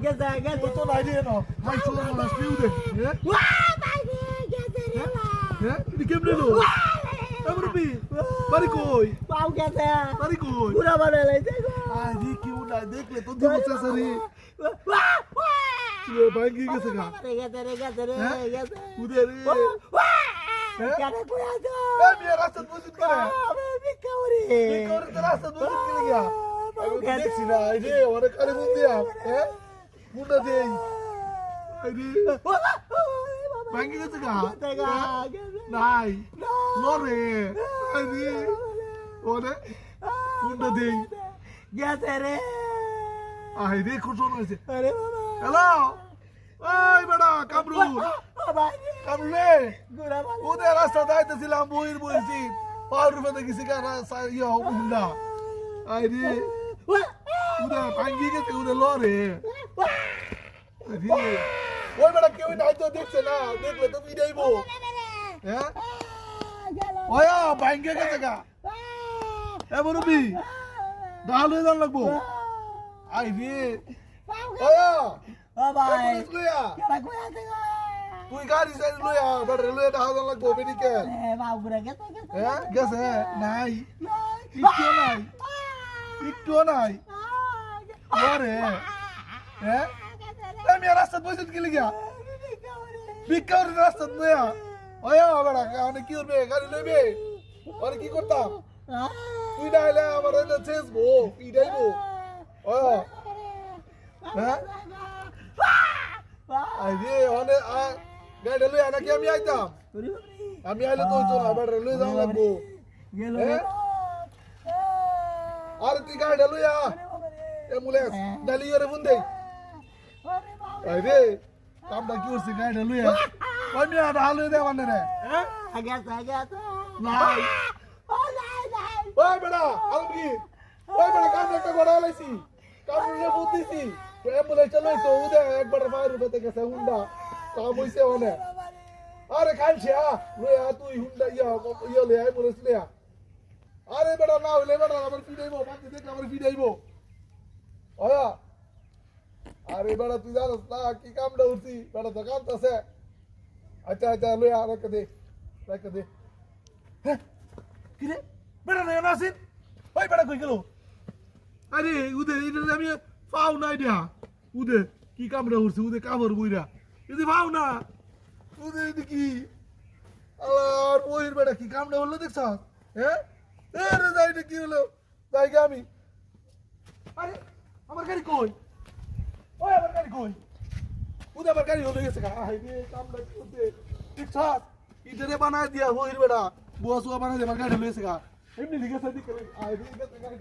গেছে গেছে তো নাই দিয়ে না মাই চলো না স্পিউ দে হ্যাঁ ওয়া বাইরে গেছে রে হ্যাঁ তুই কেমনে লো আমরবি বাড়ি কই পাও গেছে বাড়ি কই পুরা বাড়ি লাইছে গো আই দি কিউ না দেখলে তো দিব চাচারি ওয়া ওয়া তুই ভাঙ্গি গেছে গা গেছে রে গেছে রে গেছে উদে রে ওয়া কেন কই আছো এ মিয়া রাস্তা বুঝিত করে আমি বিকাউরি বিকাউরি তো রাস্তা বুঝিত করে গিয়া আমি দেখছি না এই রে ওরে খালি মুন দিয়া হ্যাঁ মুন্ডা দেই এই রে ভাঙ্গি গেছে গা নাই লরে এই রে ওরে মুন্ডা দেই গেছে রে আই রে খুশন হইছে আরে বাবা হ্যালো ওই বেটা কামরুল বাবা কামরুলে গোরা বাবা ওদের রাস্তা যাইতেছিলাম বইর বইছি পাউর উপরে গেছি কারা ইয়া হুন্ডা আই রে উদে ভাঙ্গি গেছে উদে লরে ওই বেটা কেউ নাই তো দেখছে না দেখলে তো বিদাইবো হ্যাঁ ওয়া ভাঙ্গে গেছে গা এ মুরব্বি ডাল হয়ে যান লাগবো আই রে ওয়া বাবা পুলিশ লইয়া কেন কই আছো তুই গাড়ি সাইড লইয়া বেটা লইয়া ডাল যান লাগবো মেডিকেল বাবা গোরা গেছে হ্যাঁ গেছে নাই একটু নাই একটু নাই ওরে হ্যাঁ আমি রাস্তা বসে গেলি গিয়া বিকাউরি রাস্তা নয়া ওয়া বেটা কানে কি করবে গাড়ি লইবে আর কি করতাম তুই নাইলে আমার এটা চেসবো পিডাইবো ওয়া হ্যাঁ আই রে ওনে গাড়ি লইয়া নাকি আমি আইতাম আমি আইলে তো হইতো না বেটা লই যাওয়া লাগবো গেল আর তুই গাড়ি লইয়া অ্যাম্বুলেন্স ডালি ওরে ফোন দে আই রে কামটা কি হচ্ছে গাড়ি লইয়া ওই মিয়া ডাল লই দে মানে রে হ্যাঁ গেছে গেছে নাই ওই বেটা আলমগীর ওই বেটা কাম একটা বড় লাইছি কাম নিয়ে বুঝতেছি অ্যাম্বুলেন্স চালাই তো উদে একবার ফায়ার উপরে গেছে হুন্ডা কাম হইছে ওনে আরে কালছে লইয়া তুই হুন্ডা ইয়া লইয়া অ্যাম্বুলেন্স লইয়া আরে বেটা না হইলে বেটা আমার ফিডাইবো বাকি দেখলে আমার ফিডাইবো ওয়া আরে বেটা তুই জানোস না কি কামটা উঠছি বেটা তো কামতাছে আচ্ছা আচ্ছা লইয়া রেখে দে হ্যাঁ কি রে বেটা না নাসিন ওই বেটা কই গেল আরে উদে এটা আমি পাও নাই দিয়া উদে কি কামড়া উঠছে উদে কামড় বইরা যদি পাও না উদে এটা কি আর ওইর বেটা কি কামড়া হলো দেখছ হ্যাঁ আরে যাইটা কি হলো যাইগে আমি আরে আমার গাড়ি কই ওই আমার গাড়ি কই উদে আমার গাড়ি হলো গেছে আই রে কামড়া কি হতে দেখছ ইটারে বানায় দিয়া ওইর বেটা বুয়া সুয়া বানায় আমার গাড়ি হলো গেছে এমনি লিখেছে দিকে আই রে গাড়ি